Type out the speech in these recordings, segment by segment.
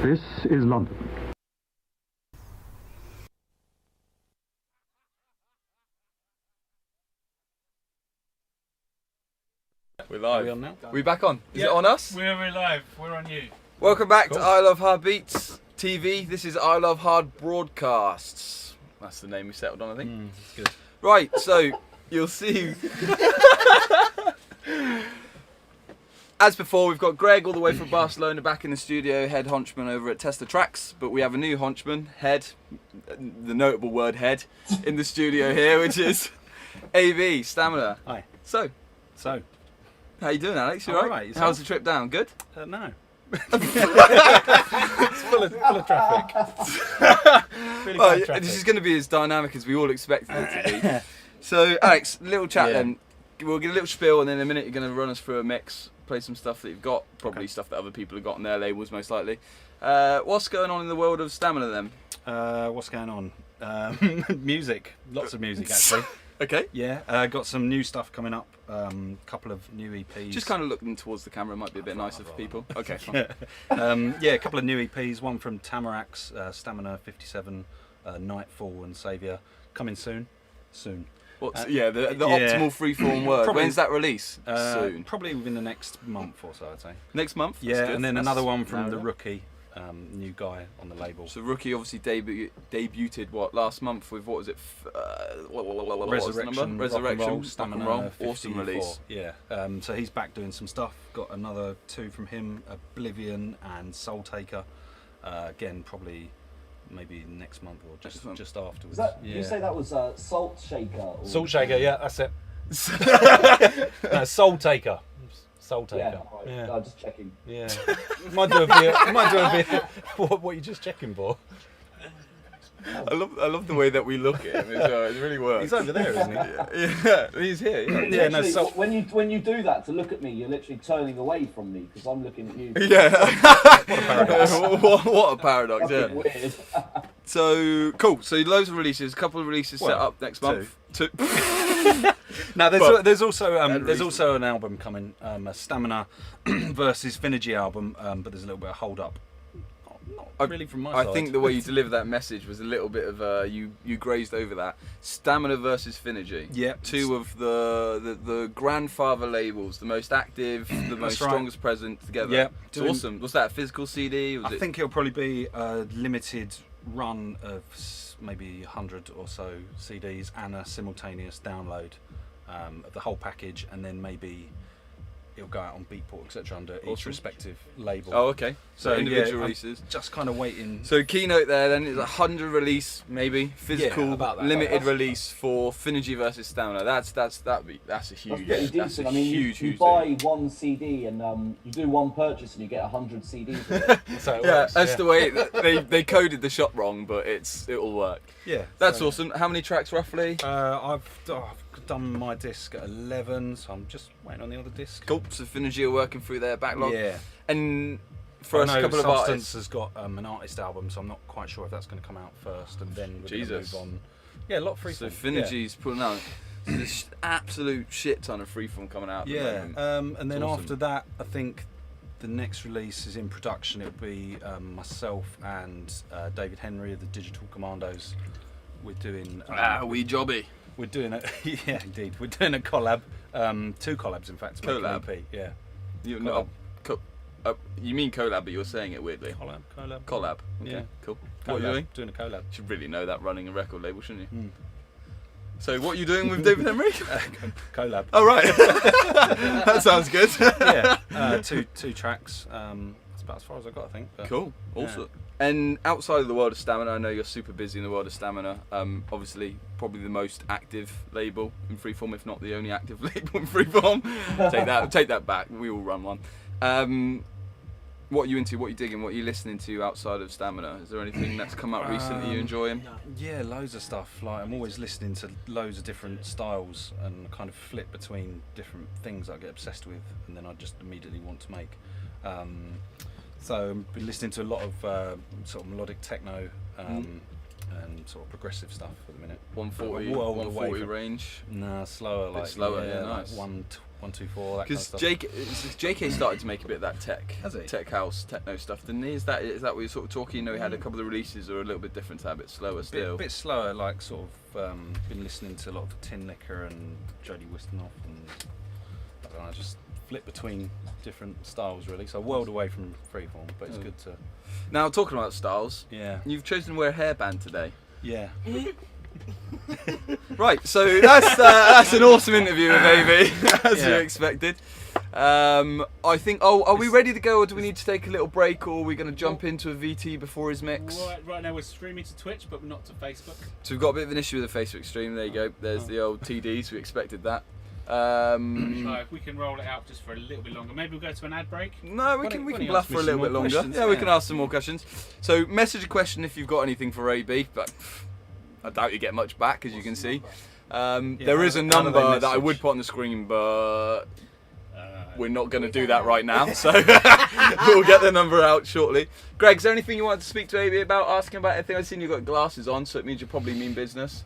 This is London. We're live. Are we on now? We back on? Is it on us? We're live. We're on you. Welcome back to I Love Hard Beats TV. This is I Love Hard Broadcasts. That's the name we settled on, I think. That's good. Right, so you'll see. As before, we've got Greg all the way from Barcelona back in the studio, head honchman over at Test the Tracks. But we have a new honchman, head, the notable word head, in the studio here, which is AV, Stamina. Hi. So, how you doing, Alex? You I'm all right? alright, yourself? How's the trip down? Good? No. It's full of traffic. Really Well, bad traffic. this is going to be as dynamic as we all expected it to be. So, Alex, little chat Yeah. then. We'll get a little spiel, and then in a minute you're going to run us through a mix, play some stuff that you've got, probably stuff that other people have got on their labels most likely. What's going on in the world of Stamina then? What's going on? Music. Lots of music, actually. Okay. Yeah, got some new stuff coming up. Couple of new EPs. Just kind of looking towards the camera might be a bit nicer for people. Okay, fine. Yeah, a couple of new EPs. One from Tamarack's, Stamina 57, Nightfall and Saviour. Coming soon. Soon. What's, the yeah. optimal freeform word. Probably- When's that release? Soon. Probably within the next month or so, I'd say. Next month? That's Yeah, good. and then That's another one from the narrow. Rookie, new guy on the label. So Rookie obviously debuted last month with what was it? What was the number? Resurrection, Stamina, Rock and Roll. Awesome 54. release. Yeah. So he's back doing some stuff. Got another two from him, Oblivion and Soul Taker. Again, probably maybe next month or just afterwards. Is that, yeah. You say that was Salt Shaker? Or... Salt Shaker, yeah, that's it. No, Soul Taker. Soul Taker. Yeah, right. Yeah. I'm just checking. Yeah. Might do a bit. What are you just checking for? I love the way that we look at him as well. It really works. He's over there, isn't he? Yeah, he's here. Yeah. Yeah, no, Literally, so when you do that to look at me, you're literally turning away from me because I'm looking at you. Yeah. what a paradox. what a paradox, yeah. Fucking weird. So, cool. So loads of releases, a couple of releases set Well, up next month. Two. No, But- there's also recent. an album coming, a Stamina versus Finergy album, but there's a little bit of hold up. Not really from my I side. think the way you delivered that message was a little bit of you grazed over that. Stamina versus Finergy. Yep. Two of the grandfather labels, the most active, the most right. strongest present together. Yep. It's awesome. Was that a physical CD? Was I it? think it'll probably be a limited run of maybe 100 or so CDs and a simultaneous download of the whole package, and then maybe it'll go out on Beatport, etc. under each Awesome. respective label. Oh, okay. So individual I'm releases. just kind of waiting. So keynote there then is 100 release maybe physical about that. limited That's- release for Finergy versus Stamina. That's a huge. That's pretty That's a decent. I mean, huge. you buy one CD and you do one purchase and you get 100 CDs. With it. So it Yeah, works, that's yeah. the way they coded the shop wrong, but it'll work. Yeah, That's so, awesome. How many tracks roughly? I've done my disc at 11, so I'm just waiting on the other disc. Cool. So Finergy are working through their backlog. Yeah. And for us, I a know couple of Substance artists. has got an artist album, so I'm not quite sure if that's going to come out first, and then we're going to Jesus. move on. Yeah, a lot of freeform. So Finergy's putting out this absolute shit ton of freeform coming out. At the Yeah, moment. and then It's awesome. after that, I think the next release is in production. It'll be myself and David Henry of the Digital Commandos. We're doing. Wee jobby. We're doing a yeah, indeed. We're doing a collab. Two collabs, in fact. To make an Collab? EP, yeah. You Collab. you mean collab, but you're saying it weirdly. Collab. Collab. Okay, Yeah. cool. Collab. What are you doing? Doing a collab. You should really know that running a record label, shouldn't you? Mm. So what are you doing with David Henry? Collab. Oh right, that sounds good. Yeah, two tracks. That's about as far as I got, I think. But Cool, awesome. Yeah. And outside of the world of Stamina, I know you're super busy in the world of Stamina. Obviously, probably the most active label in freeform, if not the only active label in freeform. Take that back. We all run one. What are you into? What are you digging? What are you listening to outside of Stamina? Is there anything that's come up recently you enjoying? Yeah, loads of stuff. Like I'm always listening to loads of different styles and kind of flip between different things I get obsessed with, and then I just immediately want to make. So I've been listening to a lot of sort of melodic techno, and sort of progressive stuff at the minute. 140, Well away 140 from- range. Nah, slower, Bit like slower, yeah, like nice. 124, that kind of Because stuff. JK started to make a bit of that tech, Has he? tech house, techno stuff, didn't he? Is that what you're sort of talking? You know, he had a couple of releases that are a little bit different, to that, a bit slower still. bit slower, like sort of been listening to a lot of Tin Liquor and Jodie Wisternoff, and I don't know, just flip between different styles really. So a world away from freeform, but it's good to. Now, talking about styles, Yeah. you've chosen to wear a hairband today. Yeah. Right, so that's an awesome interview with AB, as you expected. I think. Oh, are we ready to go, or do we need to take a little break, or are we going to jump into a VT before his mix? Right now we're streaming to Twitch, but not to Facebook. So we've got a bit of an issue with the Facebook stream. There you go. There's the old TDs. We expected that. So if we can roll it out just for a little bit longer, maybe we'll go to an ad break. No, we Why can don't you bluff ask me for a little some bit more longer. questions? Yeah, we Yeah. can ask some more questions. So message a question if you've got anything for AB, but I doubt you get much back, as you can see. There is a how do they number that I message? would put on the screen, but we're not going to do that right now. So we'll get the number out shortly. Greg, is there anything you wanted to speak to AB about, asking about anything? I've seen you've got glasses on, so it means you probably mean business.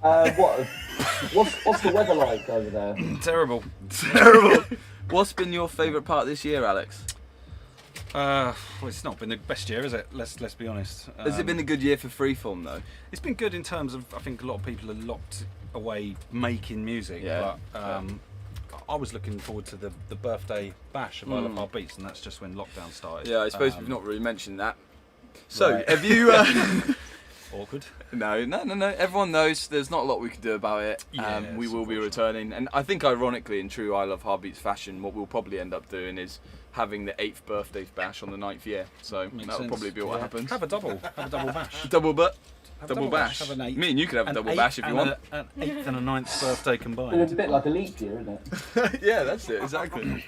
What's the weather like over there? Terrible. Terrible. What's been your favourite part this year, Alex? Well, it's not been the best year, is it? Let's be honest. Has it been a good year for freeform though? It's been good in terms of, I think a lot of people are locked away making music. Yeah. But I was looking forward to the birthday bash of ILHB Beats, and that's just when lockdown started. Yeah, I suppose we've not really mentioned that. So, Right. have you... Awkward. No. Everyone knows there's not a lot we can do about it. Yeah, We it's will be unfortunate. returning. And I think, ironically, in true I Love Heartbeats fashion, what we'll probably end up doing is having the 8th birthday bash on the 9th year. So Makes that'll sense. probably be what Yeah. happens. Have a double bash. Double Have a double bash. Have an 8th. Me and you could have a An double 8th bash if you and want. An 8th and a 9th birthday It's combined. a bit like a leap year, isn't it? Yeah, that's it, exactly.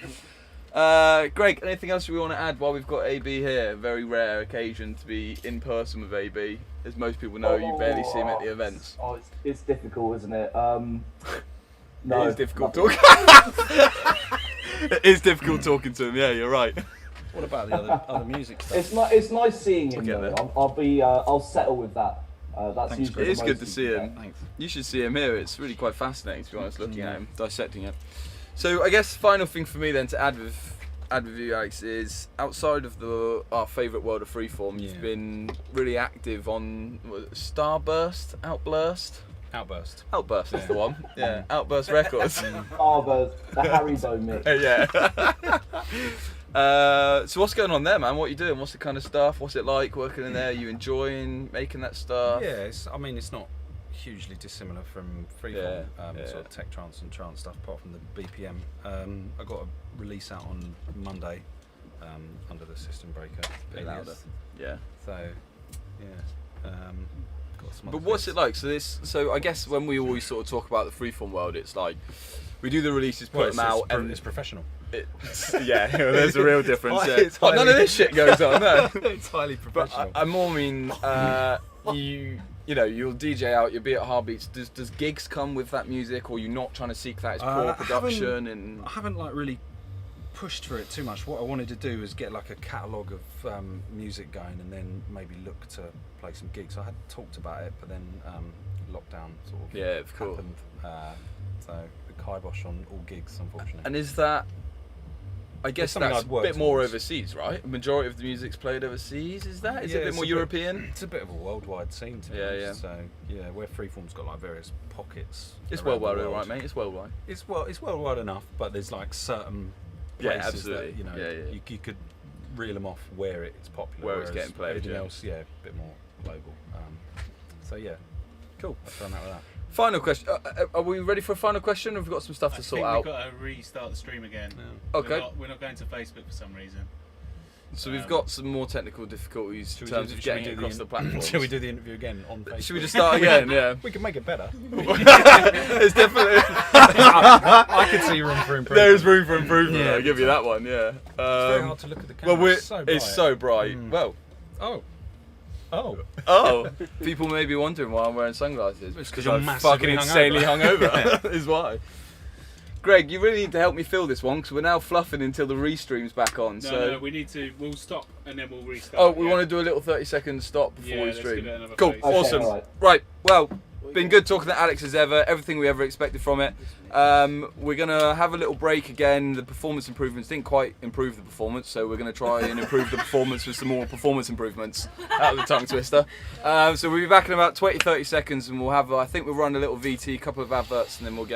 Greg, anything else we want to add while we've got AB here? A very rare occasion to be in person with AB. As most people know, you barely see him at the events. Oh, it's difficult, isn't it? No, It is difficult nothing. talking. It is difficult talking to him. Yeah, you're right. What about the other music stuff? It's nice seeing him We'll get though. I'll settle with that. That's Thanks, usually Greg. It is the good most to see you can him. get. Thanks. You should see him here. It's really quite fascinating, to be honest, looking at him, dissecting it. So I guess final thing for me then to add with you, Alex, is outside of our favourite world of freeform, you've Yeah. been really active on Starburst, Outburst. Outburst is the one. Yeah, Outburst Records. Oh, the Haribo mix. Yeah. So what's going on there, man? What are you doing? What's the kind of stuff? What's it like working in there? Are you enjoying making that stuff? Yeah, it's not hugely dissimilar from freeform, sort of tech trance and trance stuff, apart from the BPM. I got a release out on Monday under the System Breaker. Bit alias. louder. Yeah. So, yeah. Got some But other what's bits. it like? So I guess when we always sort of talk about the freeform world, it's like we do the releases, put them out, and it's professional. yeah, there's a real difference. Yeah. It's Oh, none of highly- this shit goes on. No. It's highly But professional. I more mean you know, you'll DJ out, you'll be at Heartbeats. Does gigs come with that music, or you're not trying to seek that as I pure haven't- production? And I haven't like really pushed for it too much. What I wanted to do was get like a catalogue of music going, and then maybe look to play some gigs. I had talked about it, but then lockdown sort of Yeah, of course. happened. So the kibosh on all gigs, unfortunately. And is that? I guess something that's I'd a work bit more towards. overseas, right? The majority of the music's played overseas. Is that? Is it a bit it's more European? It's a bit of a worldwide scene, to be Yeah, honest. So yeah, where freeform's got like various pockets. It's around the worldwide, world. right, mate? It's worldwide. It's worldwide enough, but there's like certain Yeah, places absolutely. that, you know, Yeah. You could reel them off where it's popular, Where it's whereas getting played, everything yeah. else, yeah, a bit more global. So yeah, cool. I've done that with that. Final question. Are we ready for a final question? Or have we got some stuff to I sort think out? we've got to restart the stream again. Okay. We're not going to Facebook for some reason. So we've got some more technical difficulties in terms of getting it across the platform. Shall we do the interview again on Facebook? Should we just start again? Yeah. We can make it better. It's definitely I could see room for improvement. there's room for improvement. Yeah, I'll give you that one. Yeah. It's very hard to look at the well, camera. we're, it's so bright. Well, Oh. people may be wondering why I'm wearing sunglasses. It's 'cause Because you're I'm massively fucking insanely hungover. Is why. Greg, you really need to help me fill this one because we're now fluffing until the restream's back on. No, we need to. We'll stop and then we'll restart. Oh, we want to do a little 30-second stop before we let's stream. give it another Cool, 30 awesome. Okay, Right, well, been good talking to Alex as ever. Everything we ever expected from it. We're gonna have a little break again. The performance improvements didn't quite improve the performance, so we're gonna try and improve the performance with some more performance improvements. Out of the tongue twister. So we'll be back in about 20-30 seconds, and we'll have. I think we'll run a little VT, couple of adverts, and then we'll get.